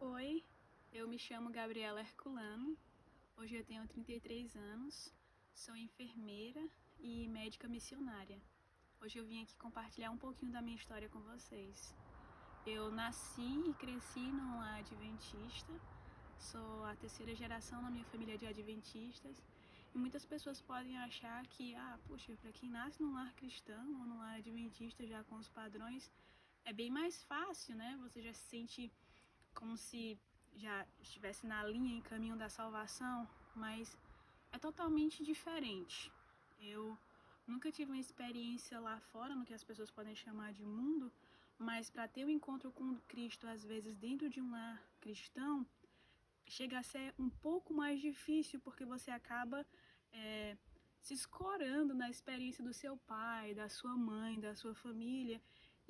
Oi, eu me chamo Gabriela Herculano, hoje eu tenho 33 anos, sou enfermeira e médica missionária. Hoje eu vim aqui compartilhar um pouquinho da minha história com vocês. Eu nasci e cresci num lar adventista, sou a terceira geração na minha família de adventistas e muitas pessoas podem achar que, puxa, para quem nasce num lar cristão ou num lar adventista já com os padrões, é bem mais fácil, né? Você já se sente como se já estivesse na linha em caminho da salvação, mas é totalmente diferente. Eu nunca tive uma experiência lá fora, no que as pessoas podem chamar de mundo, mas para ter um encontro com Cristo, às vezes dentro de um lar cristão, chega a ser um pouco mais difícil, porque você acaba se escorando na experiência do seu pai, da sua mãe, da sua família,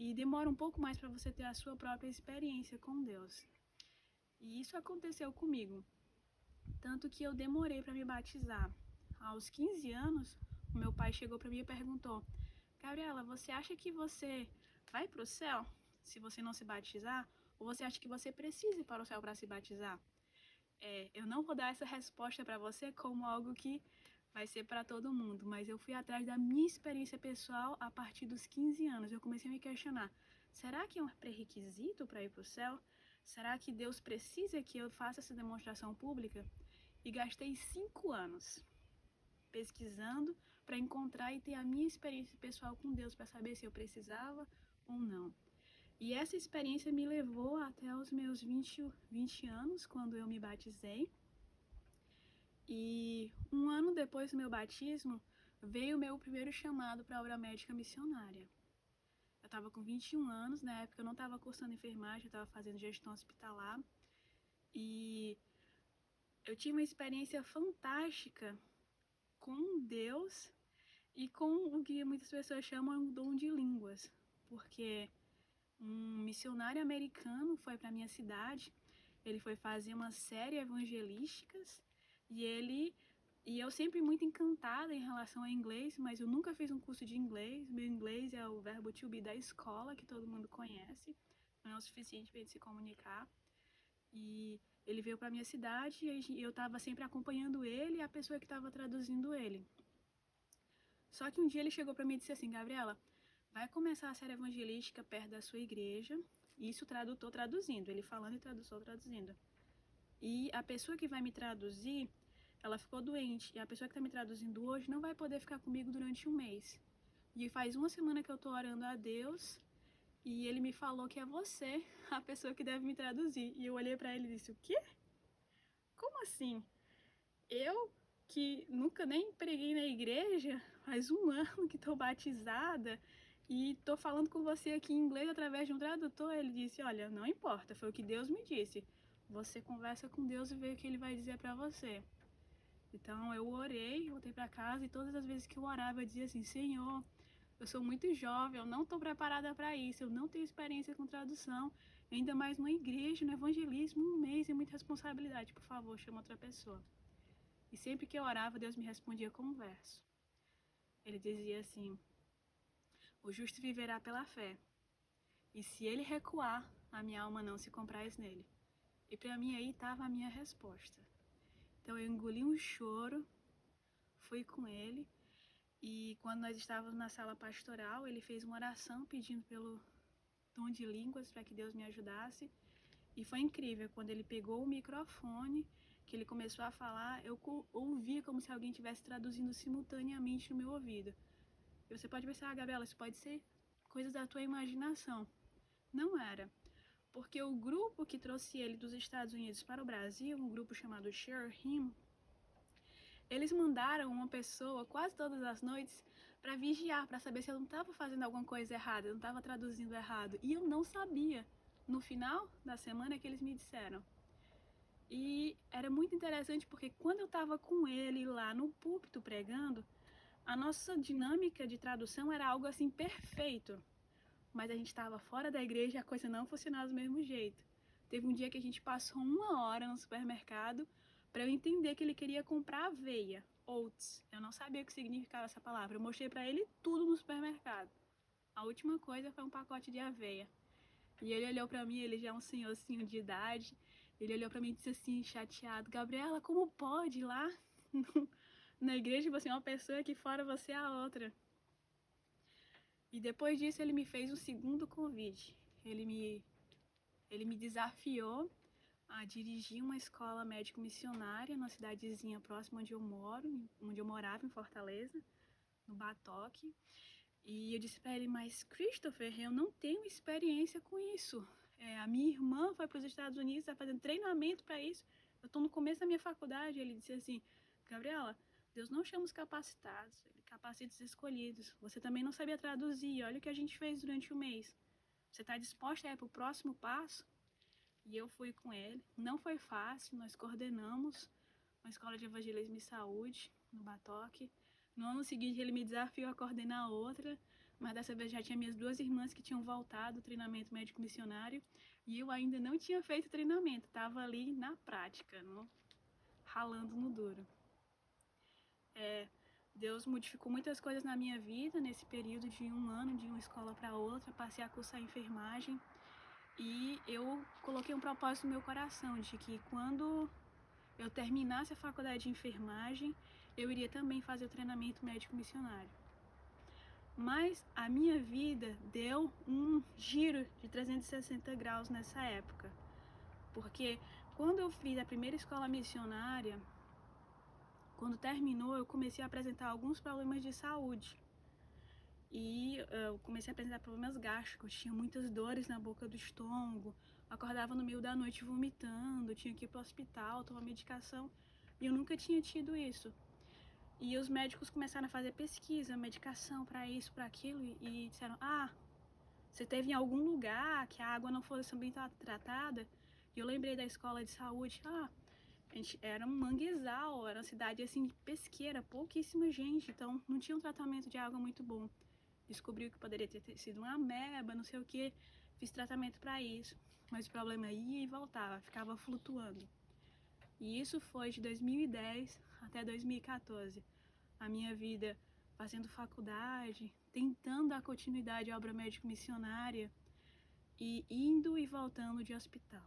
e demora um pouco mais para você ter a sua própria experiência com Deus. E isso aconteceu comigo, tanto que eu demorei para me batizar. Aos 15 anos, o meu pai chegou para mim e perguntou: Gabriela, você acha que você vai para o céu se você não se batizar? Ou você acha que você precisa ir para o céu para se batizar? Eu não vou dar essa resposta para você como algo que vai ser para todo mundo, mas eu fui atrás da minha experiência pessoal a partir dos 15 anos. Eu comecei a me questionar: será que é um pré-requisito para ir para o céu? Será que Deus precisa que eu faça essa demonstração pública? E gastei 5 anos pesquisando para encontrar e ter a minha experiência pessoal com Deus para saber se eu precisava ou não. E essa experiência me levou até os meus 20 anos, quando eu me batizei. E um ano depois do meu batismo, veio o meu primeiro chamado para a obra médica missionária. Eu estava com 21 anos, na época eu não estava cursando enfermagem, eu estava fazendo gestão hospitalar. E eu tive uma experiência fantástica com Deus e com o que muitas pessoas chamam de dom de línguas. Porque um missionário americano foi para minha cidade, ele foi fazer uma série evangelísticas e eu sempre muito encantada em relação ao inglês, mas eu nunca fiz um curso de inglês. Meu inglês é o verbo to be da escola, que todo mundo conhece, não é o suficiente para a gente se comunicar. E ele veio para minha cidade e eu estava sempre acompanhando ele e a pessoa que estava traduzindo ele. Só que um dia ele chegou para mim e disse assim: Gabriela, vai começar a série evangelística perto da sua igreja. Isso o tradutor traduzindo, ele falando e o tradutor traduzindo. E a pessoa que vai me traduzir, ela ficou doente. E a pessoa que está me traduzindo hoje não vai poder ficar comigo durante um mês. E faz uma semana que eu tô orando a Deus e ele me falou que é você a pessoa que deve me traduzir. E eu olhei para ele e disse: o quê? Como assim? Eu que nunca nem preguei na igreja, faz um ano que tô batizada e tô falando com você aqui em inglês através de um tradutor. Ele disse: olha, não importa, foi o que Deus me disse. Você conversa com Deus e vê o que ele vai dizer para você. Então eu orei, voltei para casa e todas as vezes que eu orava eu dizia assim: Senhor, eu sou muito jovem, eu não estou preparada para isso, eu não tenho experiência com tradução, ainda mais numa igreja, no evangelismo, um mês é muita responsabilidade, por favor, chama outra pessoa. E sempre que eu orava, Deus me respondia com um verso. Ele dizia assim: o justo viverá pela fé, e se ele recuar, a minha alma não se compraz nele. E para mim aí estava a minha resposta. Então eu engoli um choro, fui com ele, e quando nós estávamos na sala pastoral, ele fez uma oração pedindo pelo dom de línguas para que Deus me ajudasse. E foi incrível, quando ele pegou o microfone, que ele começou a falar, eu ouvia como se alguém estivesse traduzindo simultaneamente no meu ouvido. E você pode pensar: Gabriela, isso pode ser coisas da tua imaginação. Não era. Porque o grupo que trouxe ele dos Estados Unidos para o Brasil, um grupo chamado Share Him, eles mandaram uma pessoa quase todas as noites para vigiar, para saber se eu não estava fazendo alguma coisa errada, eu não estava traduzindo errado. E eu não sabia. No final da semana que eles me disseram. E era muito interessante porque quando eu estava com ele lá no púlpito pregando, a nossa dinâmica de tradução era algo assim perfeito. Mas a gente estava fora da igreja e a coisa não funcionava do mesmo jeito. Teve um dia que a gente passou uma hora no supermercado para eu entender que ele queria comprar aveia, oats. Eu não sabia o que significava essa palavra. Eu mostrei para ele tudo no supermercado. A última coisa foi um pacote de aveia. E ele olhou pra mim, ele já é um senhorzinho de idade, ele olhou pra mim e disse assim, chateado, Gabriela, como pode lá na igreja você é uma pessoa aqui fora você é a outra? E depois disso ele me fez um segundo convite. Ele me desafiou a dirigir uma escola médico-missionária numa cidadezinha próxima onde eu moro, onde eu morava em Fortaleza, no Batoque. E eu disse para ele, mas Christopher, eu não tenho experiência com isso. A minha irmã foi para os Estados Unidos, está fazendo treinamento para isso. Eu estou no começo da minha faculdade. Ele disse assim, Gabriela, Deus não chama os capacitados, Ele capacita os escolhidos. Você também não sabia traduzir, olha o que a gente fez durante o mês. Você está disposta a ir para o próximo passo? E eu fui com ele. Não foi fácil, nós coordenamos uma escola de evangelismo e saúde no Batoque. No ano seguinte ele me desafiou a coordenar outra, mas dessa vez já tinha minhas duas irmãs que tinham voltado do treinamento médico missionário e eu ainda não tinha feito treinamento, estava ali na prática, ralando no duro. Deus modificou muitas coisas na minha vida nesse período de um ano, de uma escola para outra, passei a cursar enfermagem e eu coloquei um propósito no meu coração de que quando eu terminasse a faculdade de enfermagem, eu iria também fazer o treinamento médico missionário. Mas a minha vida deu um giro de 360 graus nessa época. Porque quando eu fiz a primeira escola missionária, quando terminou, eu comecei a apresentar alguns problemas de saúde. E eu comecei a apresentar problemas gástricos, tinha muitas dores na boca do estômago, acordava no meio da noite vomitando, tinha que ir para o hospital, tomar medicação, e eu nunca tinha tido isso. E os médicos começaram a fazer pesquisa, medicação para isso, para aquilo, e disseram, você teve em algum lugar que a água não fosse bem tratada? E eu lembrei da escola de saúde, a gente era um manguezal, era uma cidade assim pesqueira, pouquíssima gente, então não tinha um tratamento de água muito bom. Descobriu que poderia ter sido uma ameba, não sei o que, fiz tratamento para isso, mas o problema ia e voltava, ficava flutuando. E isso foi de 2010 até 2014. A minha vida fazendo faculdade, tentando dar continuidade à obra médico-missionária e indo e voltando de hospital.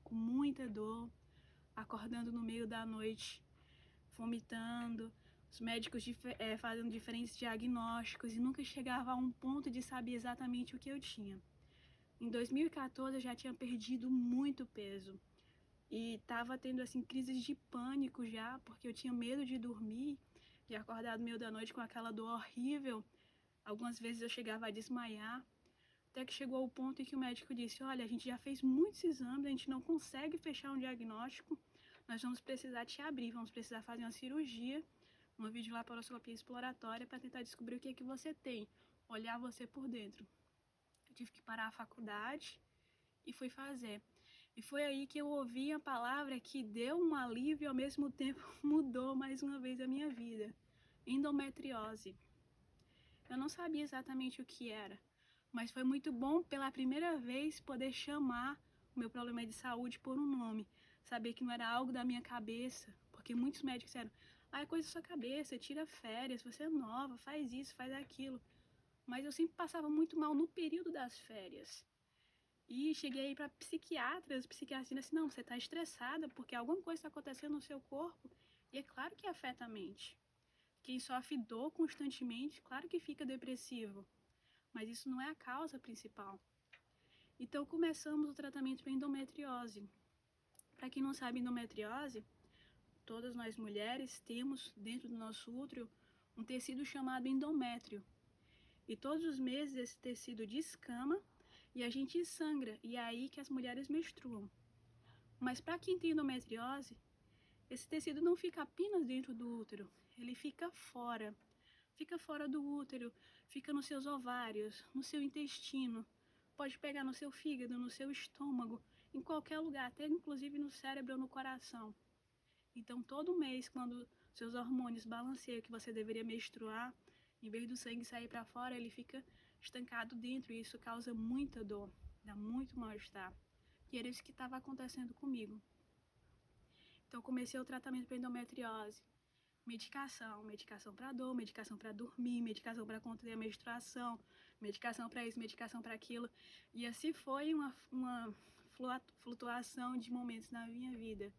Com muita dor, acordando no meio da noite, vomitando, os médicos fazendo diferentes diagnósticos e nunca chegava a um ponto de saber exatamente o que eu tinha. Em 2014 eu já tinha perdido muito peso e estava tendo assim crises de pânico já, porque eu tinha medo de dormir e acordar no meio da noite com aquela dor horrível. Algumas vezes eu chegava a desmaiar, até que chegou ao ponto em que o médico disse, olha, a gente já fez muitos exames, a gente não consegue fechar um diagnóstico, nós vamos precisar te abrir, vamos precisar fazer uma cirurgia, uma videolaparoscopia exploratória para tentar descobrir o que é que você tem, olhar você por dentro. Eu tive que parar a faculdade e fui fazer. E foi aí que eu ouvi a palavra que deu um alívio e ao mesmo tempo mudou mais uma vez a minha vida. Endometriose. Eu não sabia exatamente o que era, mas foi muito bom pela primeira vez poder chamar o meu problema de saúde por um nome. Saber que não era algo da minha cabeça, porque muitos médicos disseram, é coisa da sua cabeça, tira férias, você é nova, faz isso, faz aquilo. Mas eu sempre passava muito mal no período das férias. E cheguei aí para psiquiatras, os psiquiatras disseram assim, não, você está estressada porque alguma coisa está acontecendo no seu corpo. E é claro que afeta a mente. Quem sofre dor constantemente, claro que fica depressivo. Mas isso não é a causa principal. Então começamos o tratamento para endometriose. Para quem não sabe, endometriose, todas nós mulheres temos dentro do nosso útero um tecido chamado endométrio. E todos os meses esse tecido descama e a gente sangra, e é aí que as mulheres menstruam. Mas para quem tem endometriose, esse tecido não fica apenas dentro do útero, ele fica fora. Fica fora do útero, fica nos seus ovários, no seu intestino, pode pegar no seu fígado, no seu estômago, em qualquer lugar, até inclusive no cérebro ou no coração. Então todo mês, quando seus hormônios balanceiam que você deveria menstruar, em vez do sangue sair para fora, ele fica estancado dentro e isso causa muita dor, dá muito mal-estar. E era isso que estava acontecendo comigo. Então eu comecei o tratamento para endometriose. Medicação para dor, medicação para dormir, medicação para conter a menstruação, medicação para isso, medicação para aquilo. E assim foi uma flutuação de momentos na minha vida.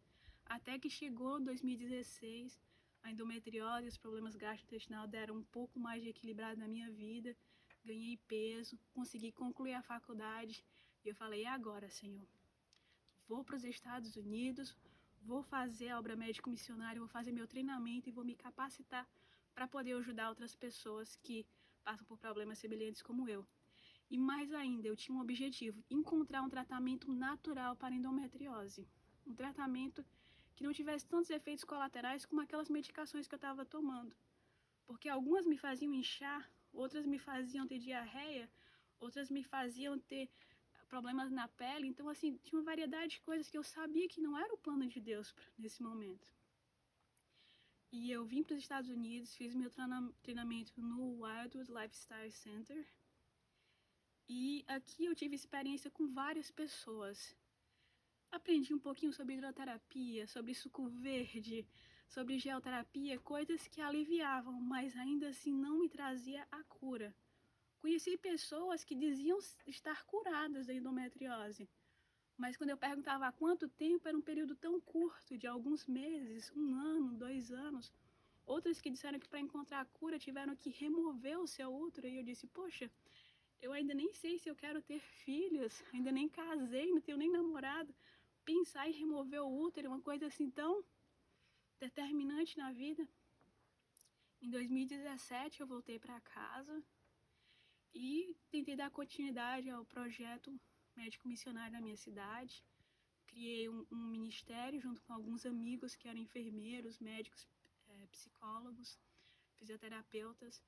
Até que chegou 2016, a endometriose, os problemas gastrointestinais deram um pouco mais de equilibrado na minha vida. Ganhei peso, consegui concluir a faculdade. E eu falei, e agora, Senhor? Vou para os Estados Unidos, vou fazer a obra médico missionária, vou fazer meu treinamento e vou me capacitar para poder ajudar outras pessoas que passam por problemas semelhantes como eu. E mais ainda, eu tinha um objetivo, encontrar um tratamento natural para endometriose. Um tratamento que não tivesse tantos efeitos colaterais como aquelas medicações que eu estava tomando. Porque algumas me faziam inchar, outras me faziam ter diarreia, outras me faziam ter problemas na pele. Então, assim, tinha uma variedade de coisas que eu sabia que não era o plano de Deus nesse momento. E eu vim para os Estados Unidos, fiz meu treinamento no Wildwood Lifestyle Center. E aqui eu tive experiência com várias pessoas. Aprendi um pouquinho sobre hidroterapia, sobre suco verde, sobre geoterapia, coisas que aliviavam, mas ainda assim não me trazia a cura. Conheci pessoas que diziam estar curadas da endometriose, mas quando eu perguntava há quanto tempo, era um período tão curto, de alguns meses, 1 ano, 2 anos. Outras que disseram que para encontrar a cura tiveram que remover o seu útero, e eu disse, poxa, eu ainda nem sei se eu quero ter filhos, ainda nem casei, não tenho nem namorado. Pensar em remover o útero é uma coisa assim tão determinante na vida. Em 2017 eu voltei para casa e tentei dar continuidade ao projeto médico missionário na minha cidade. Criei um ministério junto com alguns amigos que eram enfermeiros, médicos, psicólogos, fisioterapeutas,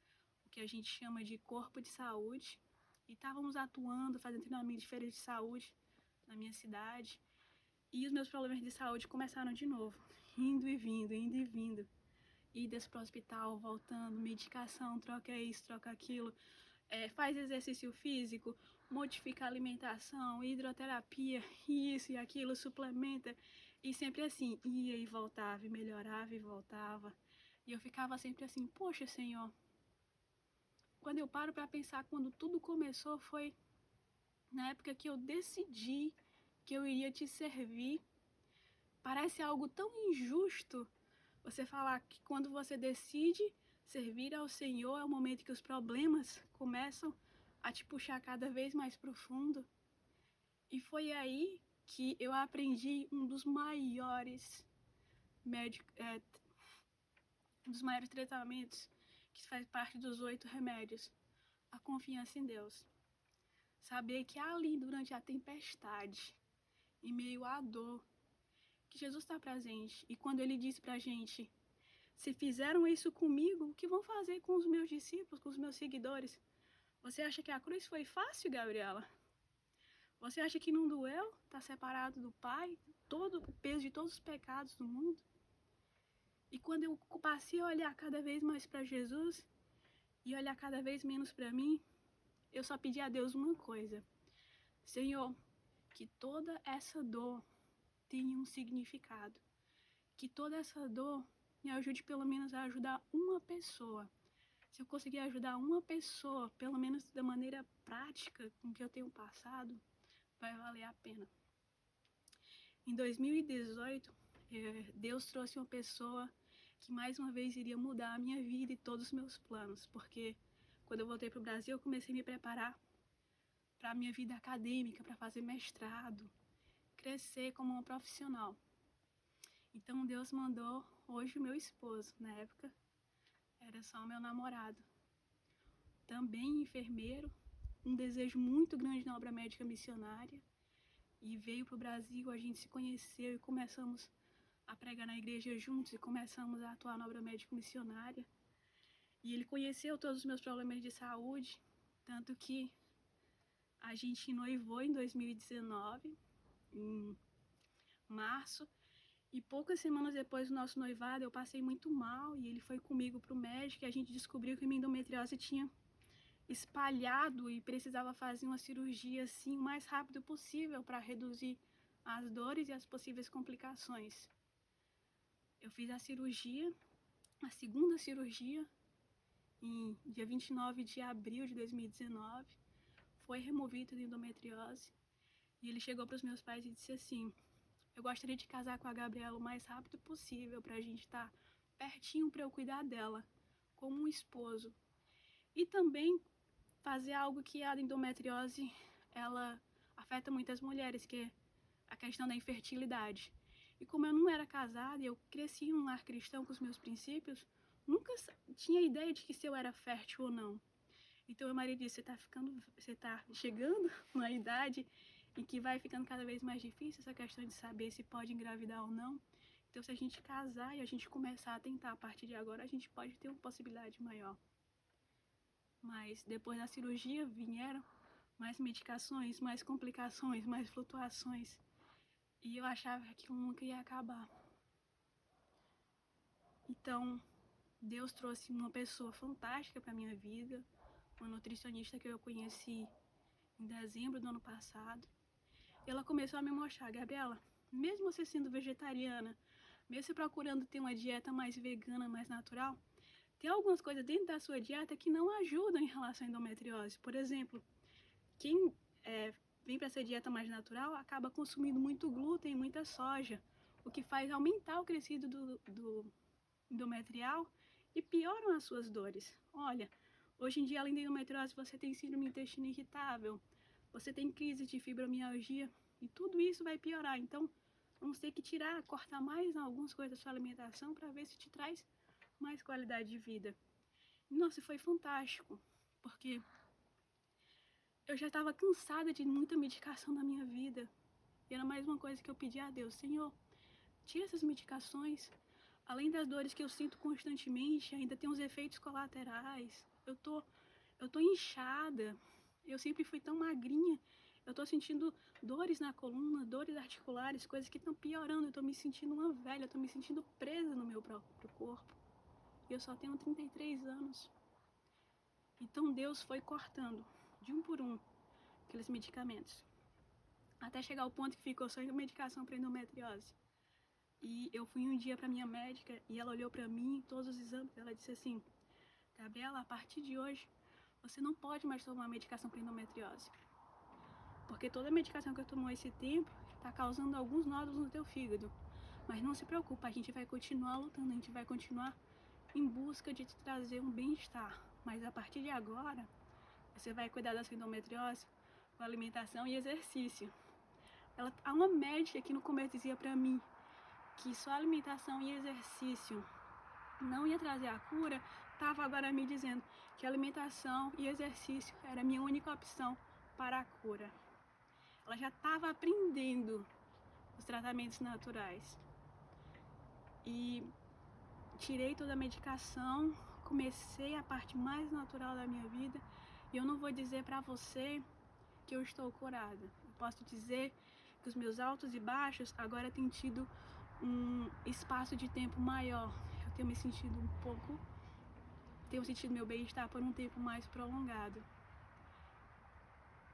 o que a gente chama de corpo de saúde. E estávamos atuando, fazendo treinamento de feiras de saúde na minha cidade. E os meus problemas de saúde começaram de novo, indo e vindo, indo e vindo. Idas para o hospital, voltando, medicação, troca isso, troca aquilo. Faz exercício físico, modifica a alimentação, hidroterapia, isso e aquilo, suplementa. E sempre assim, ia e voltava, e melhorava e voltava. E eu ficava sempre assim, poxa, Senhor. Quando eu paro para pensar, quando tudo começou, foi na época que eu decidi que eu iria te servir. Parece algo tão injusto você falar que quando você decide servir ao Senhor, é o momento que os problemas começam a te puxar cada vez mais profundo. E foi aí que eu aprendi um dos maiores tratamentos que faz parte dos 8 remédios, a confiança em Deus. Saber que ali, durante a tempestade, em meio à dor, que Jesus está presente. E quando ele disse pra gente, se fizeram isso comigo, o que vão fazer com os meus discípulos, com os meus seguidores? Você acha que a cruz foi fácil, Gabriela? Você acha que não doeu? Tá separado do Pai, todo o peso de todos os pecados do mundo? E quando eu passei a olhar cada vez mais para Jesus e olhar cada vez menos para mim, eu só pedi a Deus uma coisa. Senhor, que toda essa dor tenha um significado. Que toda essa dor me ajude pelo menos a ajudar uma pessoa. Se eu conseguir ajudar uma pessoa, pelo menos da maneira prática com que eu tenho passado, vai valer a pena. Em 2018, Deus trouxe uma pessoa que mais uma vez iria mudar a minha vida e todos os meus planos, porque quando eu voltei para o Brasil, eu comecei a me preparar para a minha vida acadêmica, para fazer mestrado, crescer como uma profissional. Então Deus mandou hoje o meu esposo, na época era só o meu namorado, também enfermeiro, um desejo muito grande na obra médica missionária, e veio para o Brasil, a gente se conheceu e começamos a pregar na igreja juntos e começamos a atuar na obra médica missionária. E ele conheceu todos os meus problemas de saúde, tanto que a gente noivou em 2019, em março, e poucas semanas depois do nosso noivado eu passei muito mal e ele foi comigo para o médico e a gente descobriu que minha endometriose tinha espalhado e precisava fazer uma cirurgia assim o mais rápido possível para reduzir as dores e as possíveis complicações. Eu fiz a cirurgia, a segunda cirurgia, em dia 29 de abril de 2019, foi removido de endometriose. E ele chegou para os meus pais e disse assim: eu gostaria de casar com a Gabriela o mais rápido possível para a gente estar pertinho para eu cuidar dela, como um esposo. E também fazer algo que a endometriose, ela afeta muitas mulheres, que é a questão da infertilidade. E como eu não era casada e eu cresci em um lar cristão com os meus princípios, nunca tinha ideia de que se eu era fértil ou não. Então meu marido disse: você tá chegando numa idade em que vai ficando cada vez mais difícil essa questão de saber se pode engravidar ou não. Então se a gente casar e a gente começar a tentar a partir de agora, a gente pode ter uma possibilidade maior. Mas depois da cirurgia vieram mais medicações, mais complicações, mais flutuações. E eu achava que aquilo nunca ia acabar. Então Deus trouxe uma pessoa fantástica para minha vida, uma nutricionista que eu conheci em dezembro do ano passado. E ela começou a me mostrar: Gabriela, mesmo você sendo vegetariana, mesmo você procurando ter uma dieta mais vegana, mais natural, tem algumas coisas dentro da sua dieta que não ajudam em relação à endometriose. Por exemplo, quem vem para essa dieta mais natural acaba consumindo muito glúten e muita soja, o que faz aumentar o crescido do endometrial e pioram as suas dores. Olha, hoje em dia, além da endometriose, você tem síndrome do intestino irritável, você tem crise de fibromialgia e tudo isso vai piorar. Então, vamos ter que cortar mais algumas coisas da sua alimentação para ver se te traz mais qualidade de vida. Nossa, foi fantástico, porque eu já estava cansada de muita medicação na minha vida. E era mais uma coisa que eu pedi a Deus: Senhor, tira essas medicações. Além das dores que eu sinto constantemente, ainda tem os efeitos colaterais. Eu tô inchada. Eu sempre fui tão magrinha. Eu tô sentindo dores na coluna, dores articulares, coisas que estão piorando. Eu tô me sentindo uma velha, eu tô me sentindo presa no meu próprio corpo. E eu só tenho 33 anos. Então Deus foi cortando, de um por um, aqueles medicamentos, até chegar ao ponto que ficou só medicação para endometriose. E eu fui um dia para minha médica e ela olhou para mim, todos os exames, ela disse assim: Gabriela, a partir de hoje, você não pode mais tomar medicação para endometriose, porque toda a medicação que eu tomou esse tempo está causando alguns nódulos no teu fígado. Mas não se preocupa, a gente vai continuar lutando, a gente vai continuar em busca de te trazer um bem-estar. Mas a partir de agora, você vai cuidar da sua endometriose com alimentação e exercício. Há uma médica que no começo dizia para mim que só alimentação e exercício não ia trazer a cura, estava agora me dizendo que alimentação e exercício era a minha única opção para a cura. Ela já estava aprendendo os tratamentos naturais. E tirei toda a medicação, comecei a parte mais natural da minha vida. E eu não vou dizer para você que eu estou curada. Eu posso dizer que os meus altos e baixos agora têm tido um espaço de tempo maior. Eu tenho me sentido tenho sentido meu bem-estar por um tempo mais prolongado.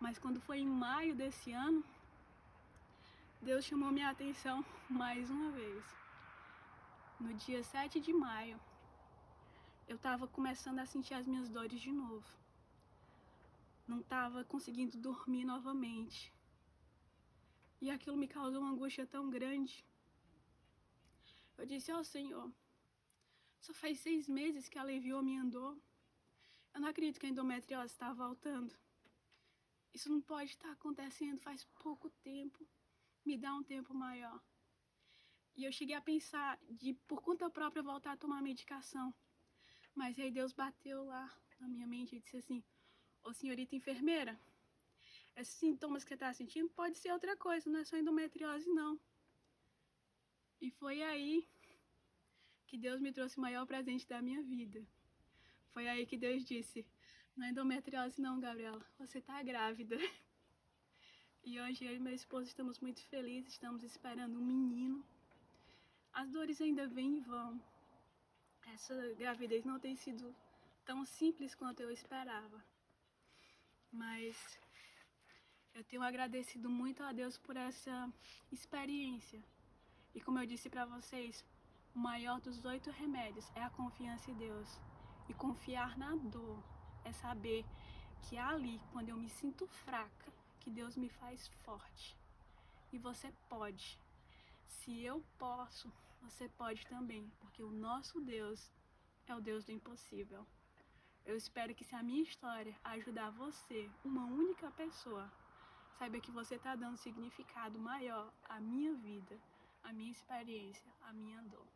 Mas quando foi em maio desse ano, Deus chamou minha atenção mais uma vez. No dia 7 de maio, eu estava começando a sentir as minhas dores de novo. Não estava conseguindo dormir novamente. E aquilo me causou uma angústia tão grande. Eu disse: Senhor, só faz 6 meses que aliviou minha dor. Eu não acredito que a endometriose está voltando. Isso não pode estar acontecendo faz pouco tempo. Me dá um tempo maior. E eu cheguei a pensar de, por conta própria, voltar a tomar medicação. Mas aí Deus bateu lá na minha mente e disse assim: senhorita enfermeira, esses sintomas que você está sentindo pode ser outra coisa, não é só endometriose, não. E foi aí que Deus me trouxe o maior presente da minha vida. Foi aí que Deus disse: não é endometriose não, Gabriela, você está grávida. E hoje eu e meu esposo estamos muito felizes, estamos esperando um menino. As dores ainda vêm e vão. Essa gravidez não tem sido tão simples quanto eu esperava. Mas eu tenho agradecido muito a Deus por essa experiência. E como eu disse para vocês, o maior dos 8 remédios é a confiança em Deus. E confiar na dor é saber que ali, quando eu me sinto fraca, que Deus me faz forte. E você pode. Se eu posso, você pode também, porque o nosso Deus é o Deus do impossível. Eu espero que se a minha história ajudar você, uma única pessoa, saiba que você está dando significado maior à minha vida, à minha experiência, à minha dor.